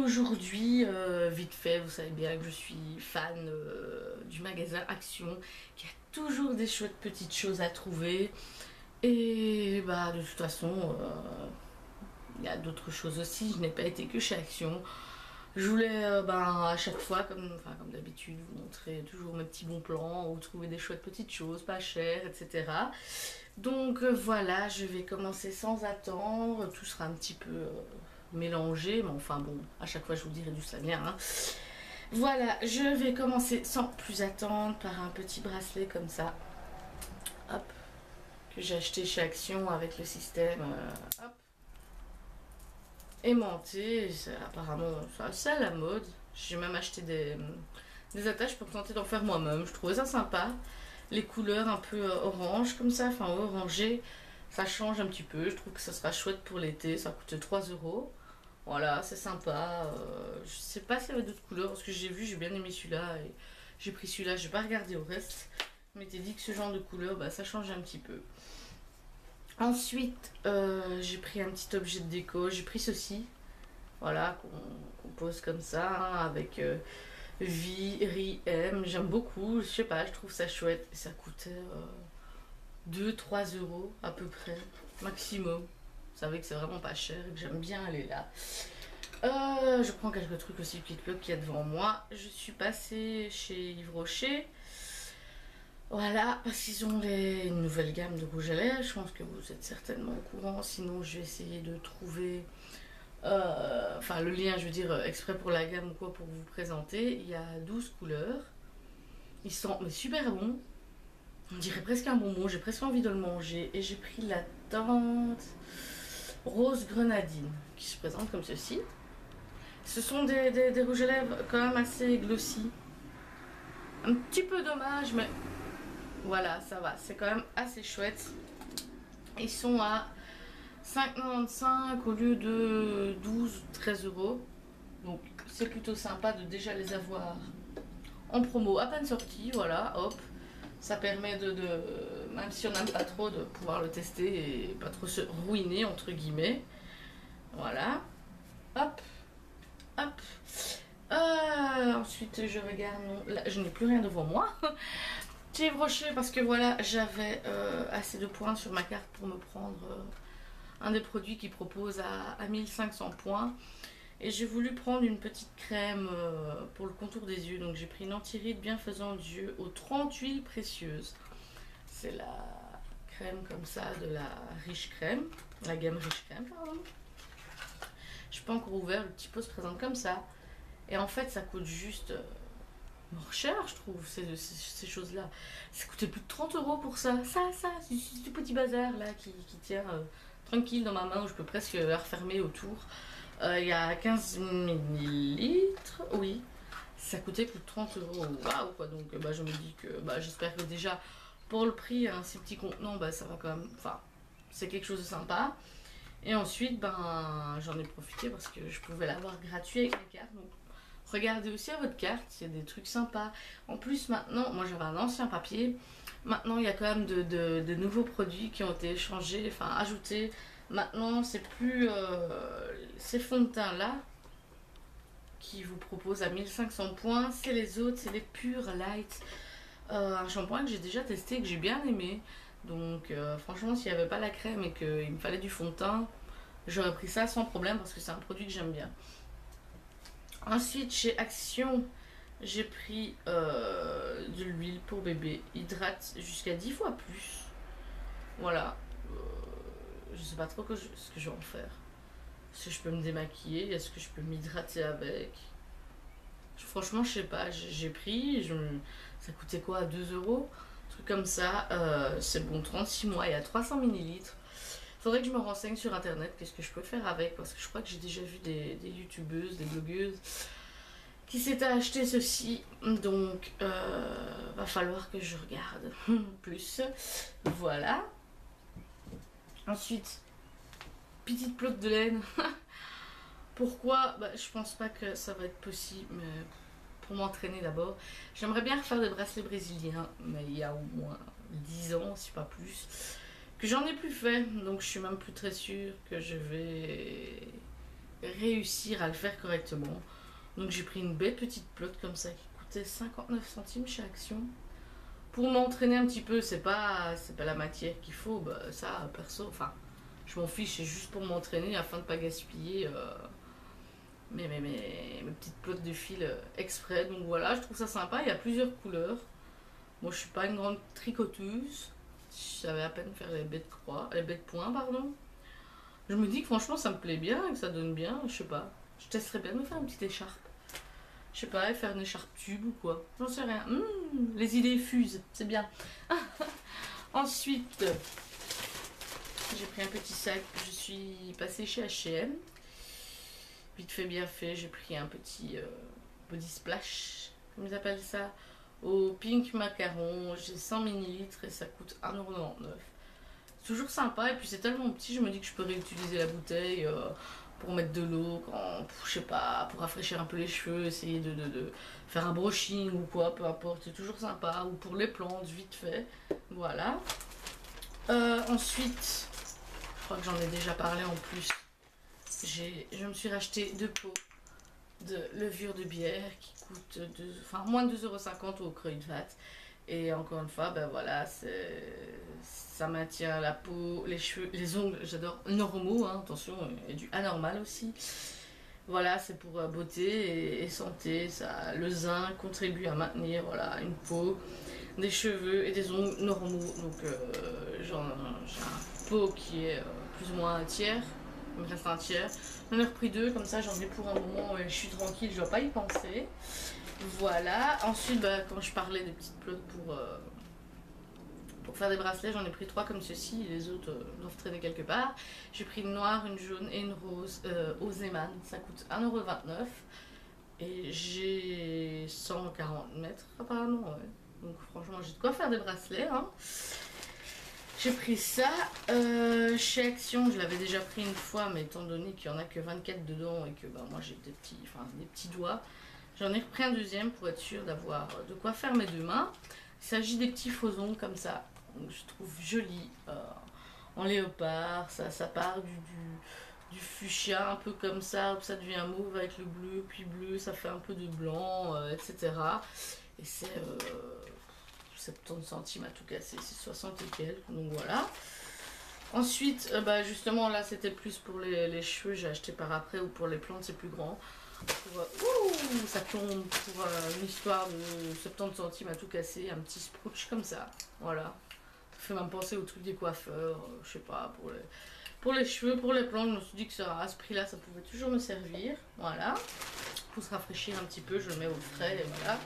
aujourd'hui, vite fait, vous savez bien que je suis fan du magasin Action, qui a toujours des chouettes petites choses à trouver. Et bah de toute façon, il y a d'autres choses aussi, je n'ai pas été que chez Action. Je voulais à chaque fois, comme d'habitude, vous montrer toujours mes petits bons plans ou trouver des chouettes petites choses, pas chères, etc. Donc voilà, je vais commencer sans attendre, tout sera un petit peu mélangé, mais enfin bon, à chaque fois je vous dirai d'où ça vient. Hein. Voilà, je vais commencer sans plus attendre par un petit bracelet comme ça, hop, que j'ai acheté chez Action avec le système, hop, aimanté, apparemment c'est assez à la mode. J'ai même acheté des attaches pour tenter d'en faire moi-même, je trouvais ça sympa. Les couleurs un peu orange comme ça, enfin orangé, ça change un petit peu, je trouve que ça sera chouette pour l'été, ça coûte 3 euros. Voilà, c'est sympa. Je sais pas s'il y avait d'autres couleurs, parce que j'ai vu, j'ai bien aimé celui-là et j'ai pris celui-là, j'ai pas regardé au reste. Je m'étais dit que ce genre de couleur, ça change un petit peu. Ensuite, j'ai pris un petit objet de déco, j'ai pris ceci, voilà, qu'on pose comme ça, hein, avec V-R-I-M, j'aime beaucoup, je sais pas, je trouve ça chouette, et ça coûtait 2-3 euros à peu près, maximum. Vous savez que c'est vraiment pas cher et que j'aime bien aller là. Je prends quelques trucs aussi, petite bloc qu'il y a devant moi. Je suis passée chez Yves Rocher. Voilà, parce qu'ils ont une nouvelle gamme de rouge à lèvres. Je pense que vous êtes certainement au courant. Sinon, je vais essayer de trouver enfin le lien, je veux dire, exprès pour la gamme ou quoi, pour vous présenter. Il y a 12 couleurs. Ils sont super bons. On dirait presque un bonbon. J'ai presque envie de le manger. Et j'ai pris la teinte rose grenadine qui se présente comme ceci. Ce sont des rouges à lèvres quand même assez glossy. Un petit peu dommage, mais voilà, ça va. C'est quand même assez chouette. Ils sont à 5,95 au lieu de 12-13 euros. Donc c'est plutôt sympa de déjà les avoir en promo, à peine sortis. Voilà, hop. Ça permet même si on n'aime pas trop, de pouvoir le tester et pas trop se ruiner, entre guillemets. Voilà. Hop. Hop. Ensuite, je regarde. Non, là, je n'ai plus rien devant moi. J'ai broché parce que voilà, j'avais assez de points sur ma carte pour me prendre un des produits qui propose à 1500 points. Et j'ai voulu prendre une petite crème pour le contour des yeux. Donc j'ai pris une anti-rides bienfaisante d'yeux aux 30 huiles précieuses. C'est la crème comme ça de la Riche Crème. La gamme Riche Crème, pardon. Je n'ai pas encore ouvert, le petit pot se présente comme ça. Et en fait, ça coûte juste mort cher, je trouve, ces choses-là. Ça coûtait plus de 30 euros pour ça. C'est du petit bazar là qui tient tranquille dans ma main où je peux presque la refermer autour. Il y a 15 millilitres, oui. Ça coûtait plus de 30 euros. Waouh, quoi. Donc, je me dis que j'espère que déjà pour le prix, hein, ces petits contenants, ça va quand même. Enfin, c'est quelque chose de sympa. Et ensuite, j'en ai profité parce que je pouvais l'avoir gratuit avec la carte. Donc, regardez aussi à votre carte, il y a des trucs sympas. En plus, maintenant, moi j'avais un ancien papier. Maintenant, il y a quand même de nouveaux produits qui ont été échangés, enfin ajoutés. Maintenant, c'est plus ces fonds de teint là qui vous proposent à 1500 points. C'est les autres, c'est les Pure Light. Un shampoing que j'ai déjà testé, que j'ai bien aimé. Donc, franchement, s'il n'y avait pas la crème et qu'il me fallait du fond de teint, j'aurais pris ça sans problème parce que c'est un produit que j'aime bien. Ensuite, chez Action, j'ai pris de l'huile pour bébé. Hydrate jusqu'à 10 fois plus. Voilà. Je sais pas trop ce que je vais en faire. Est-ce que je peux me démaquiller? Est-ce que je peux m'hydrater avec? Franchement, je sais pas. J'ai pris. Ça coûtait quoi? 2 euros? Un truc comme ça. C'est bon, 36 mois. Il y a 300 millilitres. Faudrait que je me renseigne sur internet. Qu'est-ce que je peux faire avec? Parce que je crois que j'ai déjà vu des youtubeuses, des blogueuses qui s'étaient acheté ceci. Donc, va falloir que je regarde plus. Voilà. Ensuite, petite pelote de laine. Pourquoi? Je pense pas que ça va être possible, mais pour m'entraîner d'abord. J'aimerais bien refaire des bracelets brésiliens, mais il y a au moins 10 ans, si pas plus, que j'en ai plus fait. Donc je suis même plus très sûre que je vais réussir à le faire correctement. Donc j'ai pris une belle petite pelote comme ça qui coûtait 59 centimes chez Action. Pour m'entraîner un petit peu, c'est pas la matière qu'il faut, bah, ça perso, enfin je m'en fiche, c'est juste pour m'entraîner afin de pas gaspiller mes petites pelotes de fil exprès. Donc voilà, je trouve ça sympa, il y a plusieurs couleurs. Moi je suis pas une grande tricoteuse, je savais à peine faire les baies de croix, les baies de poing pardon. Je me dis que franchement ça me plaît bien, que ça donne bien, je sais pas. Je testerais bien de me faire une petite écharpe. Je sais pas, faire une écharpe tube ou quoi. J'en sais rien. Les idées fusent, c'est bien. Ensuite, j'ai pris un petit sac. Je suis passée chez H&M. Vite fait, bien fait. J'ai pris un petit body splash, comme ils appellent ça, au pink macaron. J'ai 100 millilitres et ça coûte 1,99 €. C'est toujours sympa et puis c'est tellement petit, je me dis que je peux réutiliser la bouteille pour mettre de l'eau, je sais pas, pour rafraîchir un peu les cheveux, essayer de faire un brushing ou quoi, peu importe, c'est toujours sympa. Ou pour les plantes, vite fait. Voilà. Ensuite, je crois que j'en ai déjà parlé en plus. Je me suis racheté 2 pots de levure de bière qui coûtent moins de 2,50 € au Kruidvat. Et encore une fois, ben voilà, ça maintient la peau, les cheveux, les ongles, j'adore, normaux, hein, attention, et du anormal aussi. Voilà, c'est pour beauté et santé. Ça, le zinc contribue à maintenir voilà, une peau, des cheveux et des ongles normaux. Donc j'ai un pot qui est plus ou moins un tiers, il me reste un tiers. J'en ai repris 2, comme ça j'en ai pour un moment où je suis tranquille, je ne dois pas y penser. Voilà, ensuite bah, quand je parlais des petites pelotes pour faire des bracelets, j'en ai pris 3 comme ceci, les autres doivent traîner quelque part. J'ai pris une noire, une jaune et une rose au Zeman, ça coûte 1,29 € et j'ai 140 mètres apparemment, ouais. Donc franchement j'ai de quoi faire des bracelets, hein. J'ai pris ça chez Action, je l'avais déjà pris une fois, mais étant donné qu'il n'y en a que 24 dedans et que bah, moi j'ai des petits doigts, j'en ai repris un deuxième pour être sûr d'avoir de quoi faire mes 2 mains. Il s'agit des petits faux ongles comme ça, donc je trouve joli en léopard, ça part du fuchsia un peu comme ça devient mauve avec le bleu, puis bleu, ça fait un peu de blanc, etc. Et c'est 70 centimes à tout casser, c'est 60 et quelques, donc voilà. Ensuite, bah justement là c'était plus pour les cheveux, j'ai acheté par après, ou pour les plantes c'est plus grand. Ça tombe pour une histoire de 70 centimes à tout casser, un petit sprouch comme ça, voilà. Ça fait même penser au truc des coiffeurs, je sais pas, pour les cheveux, pour les plantes, je me suis dit que ça, à ce prix là ça pouvait toujours me servir, voilà. Pour se rafraîchir un petit peu, je le mets au frais et voilà.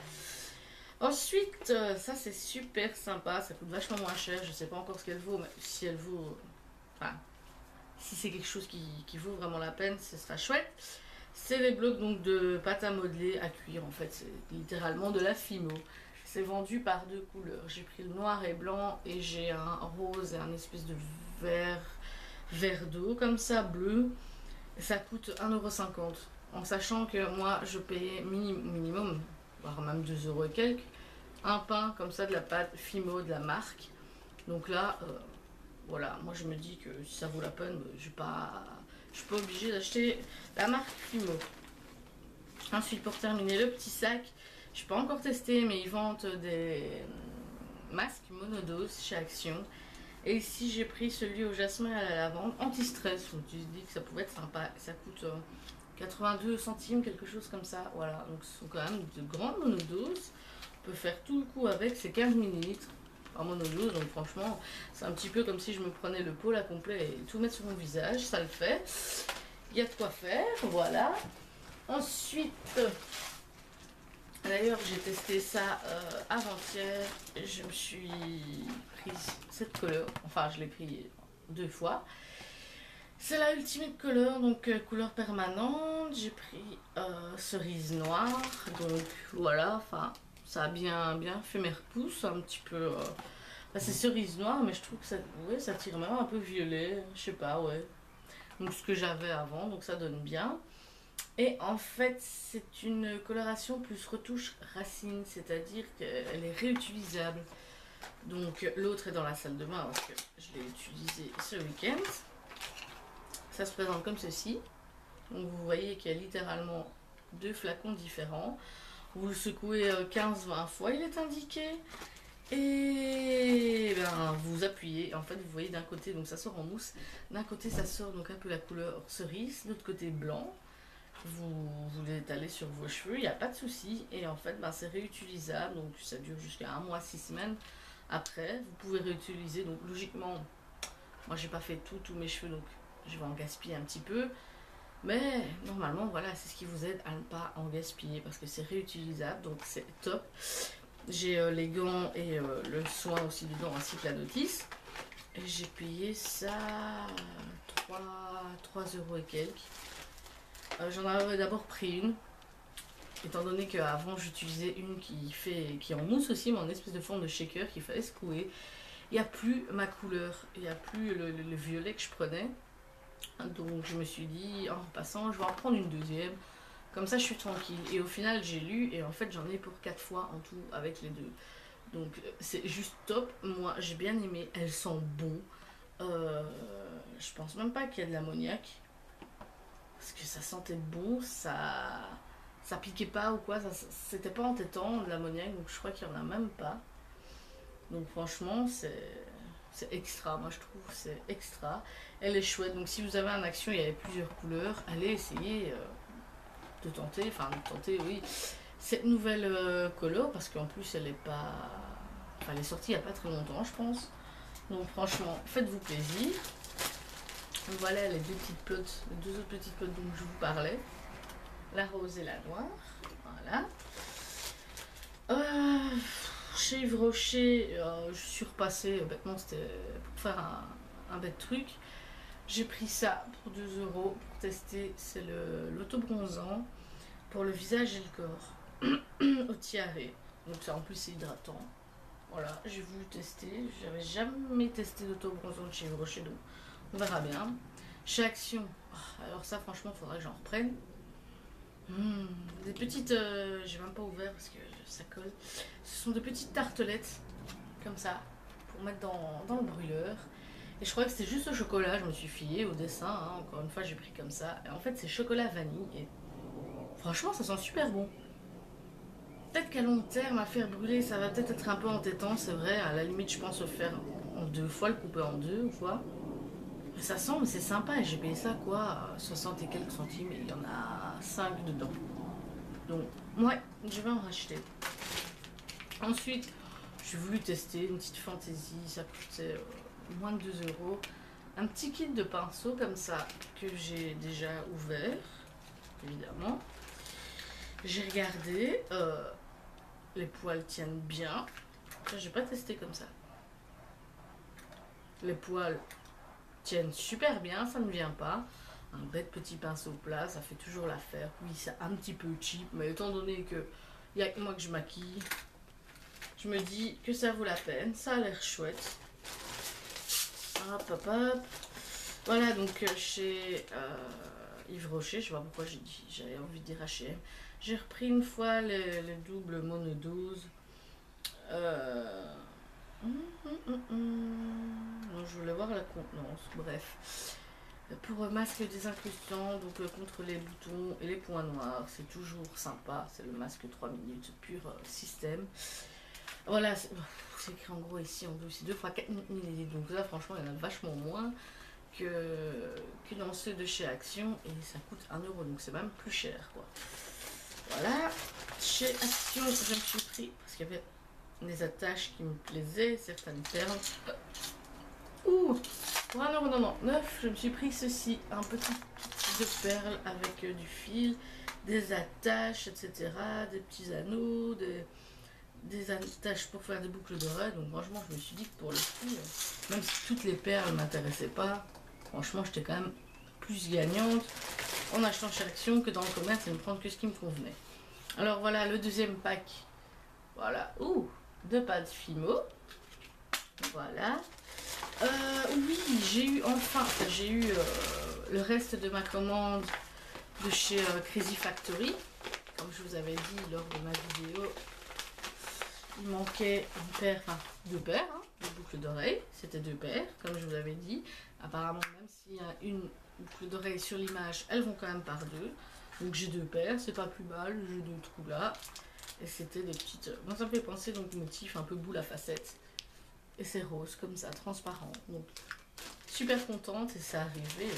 Ensuite, ça c'est super sympa, ça coûte vachement moins cher, je sais pas encore ce qu'elle vaut, mais si elle vaut, enfin, si c'est quelque chose qui vaut vraiment la peine, ce sera chouette. C'est les blocs donc de pâte à modeler à cuire, en fait, c'est littéralement de la Fimo. C'est vendu par 2 couleurs, j'ai pris le noir et blanc et j'ai un rose et un espèce de vert d'eau comme ça, bleu. Et ça coûte 1,50 €, en sachant que moi je payais minimum, voire même 2 € et quelques, un pain comme ça de la pâte Fimo de la marque. Donc là, voilà, moi je me dis que si ça vaut la peine, je suis pas obligée d'acheter la marque Fimo. Ensuite, pour terminer, le petit sac, je n'ai pas encore testé, mais ils vendent des masques monodose chez Action. Et ici, j'ai pris celui au jasmin et à la lavande, anti-stress. Donc, je me dis que ça pouvait être sympa. Ça coûte 82 centimes, quelque chose comme ça. Voilà, donc ce sont quand même de grandes monodoses. On peut faire tout le coup avec, c'est 15 millilitres en monodose. Donc, franchement, c'est un petit peu comme si je me prenais le pot là complet et tout mettre sur mon visage. Ça le fait. Il y a de quoi faire, voilà. Ensuite, d'ailleurs, j'ai testé ça avant-hier. Je me suis prise cette couleur. Enfin, je l'ai pris 2 fois. C'est la Ultimate Color, donc couleur permanente. J'ai pris cerise noire. Donc voilà, enfin, ça a bien fait mes repousses. Un petit peu. C'est cerise noire, mais je trouve que ça tire même un peu violet. Je sais pas, ouais. Donc ce que j'avais avant, donc ça donne bien. Et en fait, c'est une coloration plus retouche racine, c'est-à-dire qu'elle est réutilisable. Donc l'autre est dans la salle de bain parce que je l'ai utilisé ce week-end. Ça se présente comme ceci. Donc vous voyez qu'il y a littéralement deux flacons différents. Vous le secouez 15-20 fois, il est indiqué. Et ben, vous appuyez. En fait, vous voyez d'un côté, donc ça sort en mousse. D'un côté, ça sort donc un peu la couleur cerise. De l'autre côté, blanc. Vous l'étalez sur vos cheveux, il n'y a pas de souci. Et en fait, ben, c'est réutilisable. Donc ça dure jusqu'à 1 mois, 6 semaines. Après, vous pouvez réutiliser. Donc logiquement, moi j'ai pas fait tous mes cheveux, donc je vais en gaspiller un petit peu. Mais normalement, voilà, c'est ce qui vous aide à ne pas en gaspiller parce que c'est réutilisable, donc c'est top. J'ai les gants et le soin aussi dedans, ainsi que la notice. Et j'ai payé ça 3 euros et quelques. J'en avais d'abord pris une, étant donné qu'avant j'utilisais une qui est en mousse aussi, mais en espèce de forme de shaker qu'il fallait secouer. Il n'y a plus ma couleur, il n'y a plus le violet que je prenais. Donc je me suis dit, en repassant, je vais en prendre une deuxième. Comme ça, je suis tranquille. Et au final, j'ai lu et en fait, j'en ai pour 4 fois en tout avec les deux. Donc c'est juste top. Moi, j'ai bien aimé. Elles sont bon. Je pense même pas qu'il y a de l'ammoniac. Parce que ça sentait bon, ça piquait pas ou quoi. C'était pas entêtant de l'ammoniac, donc je crois qu'il y en a même pas. Donc franchement, c'est extra, moi je trouve, c'est extra. Elle est chouette, donc si vous avez un Action, il y avait plusieurs couleurs, allez essayer de tenter, oui, cette nouvelle color, parce qu'en plus elle est pas... Enfin, elle est sortie il n'y a pas très longtemps, je pense. Donc franchement, faites-vous plaisir. Donc voilà les deux petites pelotes, les deux autres petites pelotes dont je vous parlais. La rose et la noire, voilà. Chez Yves Rocher, je suis repassée, bêtement c'était pour faire un bête truc. J'ai pris ça pour 2 euros pour tester, c'est l'auto-bronzant pour le visage et le corps, au tiare. Donc ça en plus c'est hydratant. Voilà, j'ai voulu tester, j'avais jamais testé d'auto-bronzant de chez Yves Rocher, donc on verra bien. Chez Action, alors ça franchement il faudrait que j'en reprenne. Des petites, j'ai même pas ouvert parce que ça colle. Ce sont des petites tartelettes comme ça pour mettre dans le brûleur. Et je crois que c'était juste au chocolat, je me suis fiée au dessin, hein. Encore une fois j'ai pris comme ça. Et en fait c'est chocolat vanille et franchement ça sent super bon. Peut-être qu'à long terme à faire brûler ça va peut-être être un peu entêtant, c'est vrai. À la limite je pense le faire en 2 fois, le couper en 2 ou quoi. Mais ça sent, mais c'est sympa et j'ai payé ça quoi, 60 et quelques centimes et il y en a 5 dedans. Donc ouais, je vais en racheter. Ensuite, j'ai voulu tester une petite fantaisie, ça coûtait moins de 2 euros. Un petit kit de pinceau comme ça que j'ai déjà ouvert, évidemment. J'ai regardé, les poils tiennent bien. J'ai pas testé comme ça. Les poils tiennent super bien, ça ne vient pas. Un bête petit pinceau plat, ça fait toujours l'affaire. Oui, c'est un petit peu cheap, mais étant donné que il y a que moi que je maquille, je me dis que ça vaut la peine. Ça a l'air chouette. Hop, hop, hop. Voilà, donc chez Yves Rocher, je sais pas pourquoi j'avais envie de dire H&M. J'ai repris une fois les doubles monodoses. Non, je voulais voir la contenance, bref. Pour masque désincrustant, donc contre les boutons et les points noirs, c'est toujours sympa. C'est le masque 3 minutes, pur système. Voilà, c'est écrit en gros ici en douce, c'est 2 fois 4 ml. Donc là, franchement, il y en a vachement moins que dans ceux de chez Action. Et ça coûte 1 euro, donc c'est même plus cher, quoi. Voilà. Chez Action, je me suis pris, parce qu'il y avait des attaches qui me plaisaient, certaines perles. Ouh, pour 1,99 €, je me suis pris ceci, un petit kit de perles avec du fil, des attaches, etc., des petits anneaux, des attaches pour faire des boucles d'oreilles. Donc franchement, je me suis dit que pour le prix, même si toutes les perles ne m'intéressaient pas, franchement, j'étais quand même plus gagnante en achetant chez Action que dans le commerce et me prendre que ce qui me convenait. Alors voilà, le deuxième pack. Voilà, ouh, 2 pads Fimo. Voilà. Oui, j'ai eu enfin, le reste de ma commande de chez Crazy Factory. Comme je vous avais dit lors de ma vidéo il manquait une paire, enfin 2 paires, hein, de boucles d'oreilles. C'était 2 paires, comme je vous l'avais dit. Apparemment, même s'il y a une boucle d'oreille sur l'image, elles vont quand même par 2. Donc j'ai 2 paires, c'est pas plus mal. J'ai 2 trous là. Et c'était des petites... Moi ça me fait penser donc motif un peu boule à facettes. Et c'est rose comme ça, transparent. Donc super contente et ça arrivait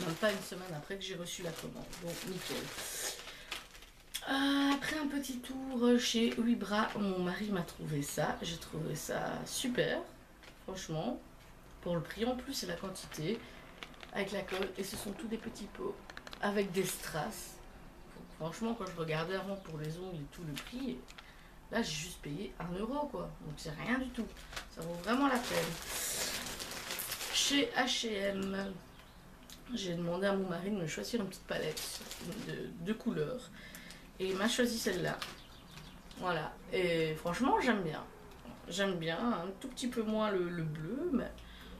même pas une semaine après que j'ai reçu la commande. Donc nickel. Après un petit tour chez Wibra, mon mari m'a trouvé ça. J'ai trouvé ça super, franchement. Pour le prix en plus et la quantité. Avec la colle. Et ce sont tous des petits pots avec des strass. Donc, franchement, quand je regardais avant pour les ongles et tout le prix, là j'ai juste payé 1 € quoi. Donc c'est rien du tout. Ça vaut vraiment la peine. Chez H&M, j'ai demandé à mon mari de me choisir une petite palette de couleurs. Et il m'a choisi celle-là. Voilà. Et franchement, j'aime bien. J'aime bien. Un tout petit peu moins le bleu, mais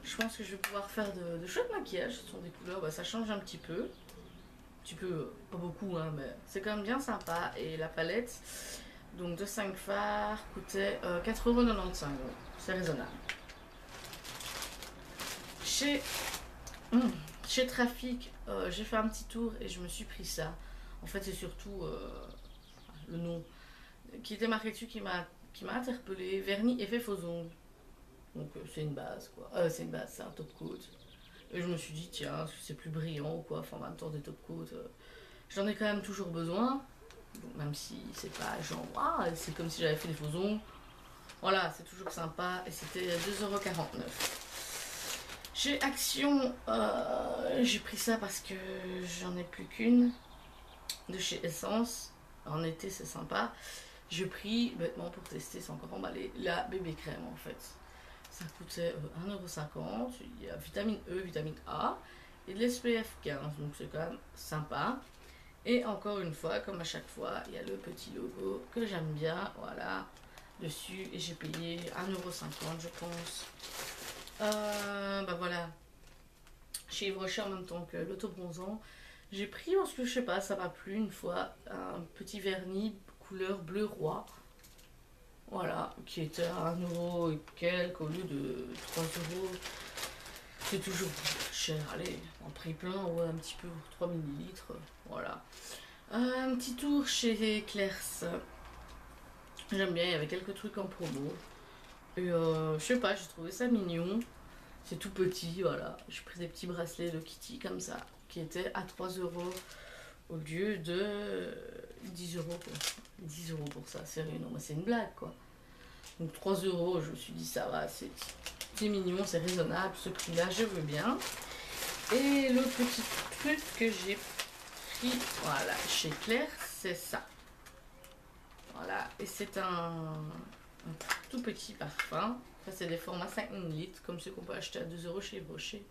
je pense que je vais pouvoir faire de chouettes maquillages. Ce sont des couleurs, bah, ça change un petit peu. Un petit peu, pas beaucoup, hein, mais c'est quand même bien sympa. Et la palette, donc de 5 fards, coûtait 4,95 €. C'est raisonnable. Chez Trafic, j'ai fait un petit tour et je me suis pris ça. En fait, c'est surtout le nom qui était marqué dessus qui m'a interpellé. Vernis effet faux ongles. Donc c'est une base quoi. C'est une base, c'est un top coat. Et je me suis dit tiens, c'est plus brillant ou quoi. Enfin en même temps des top coats, j'en ai quand même toujours besoin. Donc, même si c'est pas genre c'est comme si j'avais fait des faux ongles. Voilà, c'est toujours sympa et c'était 2,49 €. Chez Action, j'ai pris ça parce que j'en ai plus qu'une de chez Essence. En été, c'est sympa. J'ai pris, bêtement pour tester, c'est encore emballé, la bébé crème en fait. Ça coûtait 1,50 €. Il y a vitamine E, vitamine A et de l'SPF 15, donc c'est quand même sympa. Et encore une fois, comme à chaque fois, il y a le petit logo que j'aime bien, voilà, dessus. Et j'ai payé 1,50 € je pense. Bah voilà, chez Yves Rocher en même temps que l'autobronzant. J'ai pris parce que je sais pas, ça m'a plu une fois, un petit vernis couleur bleu roi. Voilà, qui était à 1 € et quelques au lieu de 3 €. C'est toujours cher, allez, en prix plein, ouais, un petit peu, 3 millilitres, voilà. Un petit tour chez Claire's. J'aime bien, il y avait quelques trucs en promo. Et je sais pas, j'ai trouvé ça mignon. C'est tout petit, voilà. J'ai pris des petits bracelets de Kitty comme ça, qui étaient à 3 € au lieu de 10 € quoi. 10 € pour ça, sérieux, non, mais c'est une blague quoi. Donc 3 €, je me suis dit ça va, c'est mignon, c'est raisonnable, ce prix-là, je veux bien. Et le petit truc que j'ai pris, voilà, chez Claire, c'est ça. Voilà, et c'est un tout petit parfum. Enfin, c'est des formats 5 ml, comme ceux qu'on peut acheter à 2 € chez Brochet.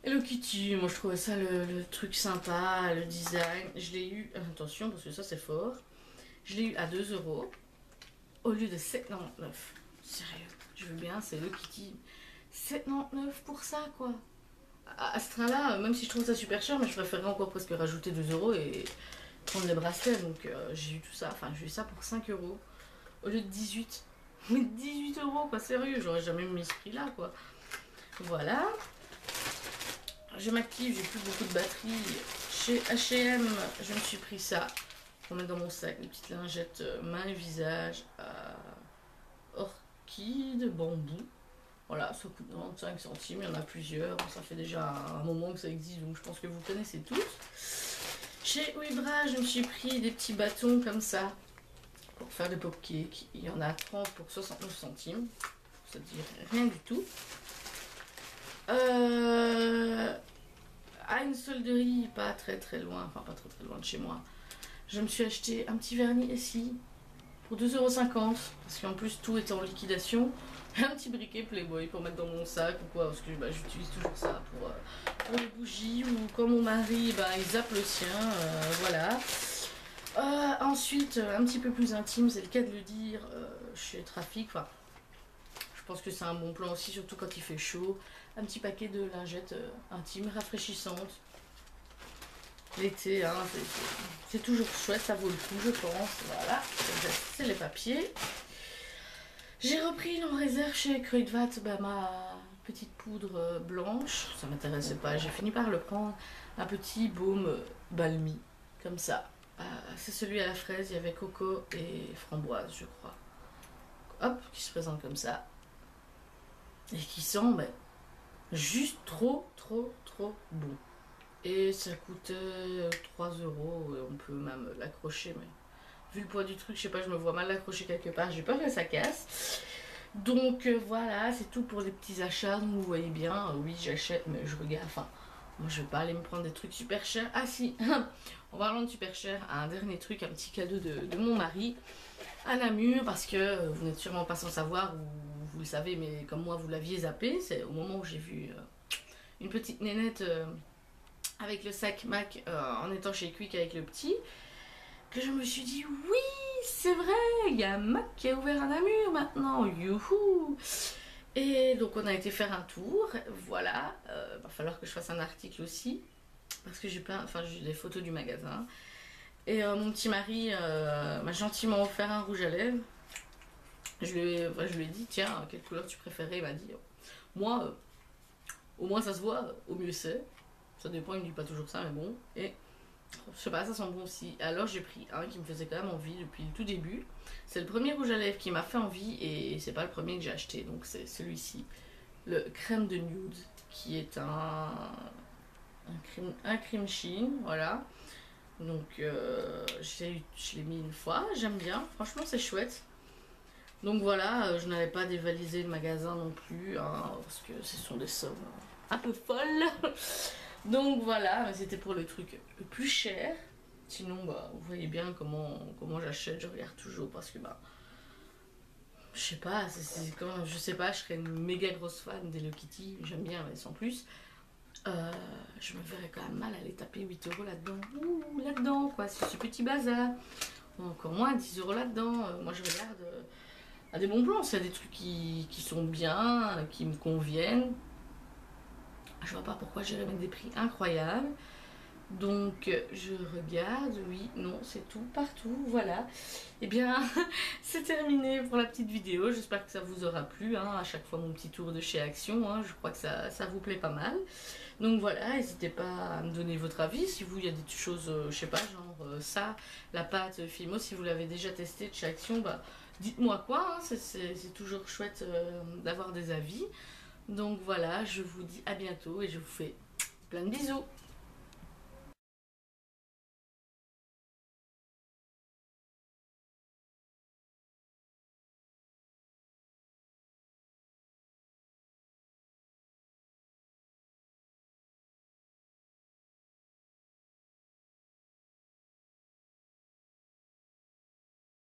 Hello Kitty, moi je trouvais ça le truc sympa, le design. Je l'ai eu, attention parce que ça c'est fort, je l'ai eu à 2 € au lieu de 7,99 €. Sérieux, je veux bien, c'est Hello Kitty. 7,99 € pour ça quoi. À ce train-là, même si je trouve ça super cher, mais je préférerais encore presque rajouter 2 € et prendre les bracelets. Donc j'ai eu tout ça, enfin j'ai eu ça pour 5 € au lieu de 18. Mais 18 € quoi, sérieux, j'aurais jamais mis ce prix-là quoi. Voilà. Je m'active, j'ai plus beaucoup de batterie. Chez H&M, je me suis pris ça pour mettre dans mon sac, une petite lingette main et visage orchide bambou. Voilà, ça coûte 95 centimes, il y en a plusieurs. Ça fait déjà un moment que ça existe, donc je pense que vous connaissez tous. Chez Wibra, je me suis pris des petits bâtons comme ça pour faire des pop-cakes. Il y en a 30 pour 69 centimes. Ça ne dit rien du tout. À une solderie, pas très loin, enfin pas très loin de chez moi, je me suis acheté un petit vernis ici pour 2,50 € parce qu'en plus tout était en liquidation. Un petit briquet Playboy pour mettre dans mon sac ou quoi, parce que bah, j'utilise toujours ça pour les bougies ou quand mon mari il zappe le sien, voilà. Ensuite, un petit peu plus intime, c'est le cas de le dire, chez Trafic, enfin je pense que c'est un bon plan aussi, surtout quand il fait chaud. Un petit paquet de lingettes intimes rafraîchissantes. l'été, hein, c'est toujours chouette, ça vaut le coup, je pense. Voilà, c'est les papiers. J'ai repris en réserve chez Kruidvat ma petite poudre blanche. Ça m'intéressait pas, j'ai fini par le prendre. Un petit baume balmy, comme ça. C'est celui à la fraise, il y avait coco et framboise, je crois. Hop, qui se présente comme ça. Et qui sent juste trop bon. Et ça coûte 3 euros, on peut même l'accrocher, mais vu le poids du truc, je sais pas, je me vois mal l'accrocher quelque part, j'ai peur que ça casse. Donc voilà, c'est tout pour les petits achats. Donc vous voyez bien, oui j'achète, mais je regarde, enfin, moi je vais pas aller me prendre des trucs super chers. Ah si, en parlant de super cher, un dernier truc, un petit cadeau de mon mari à Namur, parce que vous n'êtes sûrement pas sans savoir, ou vous le savez, mais comme moi vous l'aviez zappé, c'est au moment où j'ai vu une petite nénette avec le sac Mac en étant chez Quick avec le petit, que je me suis dit oui, c'est vrai, il y a un Mac qui a ouvert à Namur maintenant, youhou. Et donc on a été faire un tour, voilà, va falloir que je fasse un article aussi, parce que j'ai des photos du magasin. Et mon petit mari m'a gentiment offert un rouge à lèvres. Je lui ai dit, tiens, quelle couleur tu préférais? Il m'a dit, moi, au moins ça se voit, au mieux c'est. Ça dépend, il me dit pas toujours ça, mais bon. Et je sais pas, ça sent bon aussi. Alors j'ai pris un qui me faisait quand même envie depuis le tout début. C'est le premier rouge à lèvres qui m'a fait envie et c'est pas le premier que j'ai acheté. Donc c'est celui-ci, le crème de nude, qui est un crème sheen, voilà. Donc je l'ai mis une fois, j'aime bien, franchement c'est chouette. Donc voilà, je n'avais pas dévalisé le magasin non plus, hein, parce que ce sont des sommes un peu folles. Donc voilà, c'était pour le truc le plus cher. Sinon, vous voyez bien comment j'achète, je regarde toujours parce que je sais pas, je sais pas, je serais une méga grosse fan d'Hello Kitty, j'aime bien, mais sans plus. Je me verrais quand même mal aller taper 8 euros là-dedans. Ouh, là-dedans, quoi, c'est ce petit bazar. Encore moins 10 euros là-dedans. Moi, je regarde à des bons plans. S'il y a des trucs qui sont bien, qui me conviennent, je vois pas pourquoi j'irais mettre des prix incroyables. Donc, je regarde, oui, non, c'est tout, partout, voilà. Et bien, c'est terminé pour la petite vidéo. J'espère que ça vous aura plu, hein, à chaque fois mon petit tour de chez Action. Hein, je crois que ça vous plaît pas mal. Donc voilà, n'hésitez pas à me donner votre avis. Si vous, il y a des choses, je sais pas, genre ça, la pâte Fimo, si vous l'avez déjà testé de chez Action, dites-moi quoi. Hein, c'est toujours chouette d'avoir des avis. Donc voilà, je vous dis à bientôt et je vous fais plein de bisous.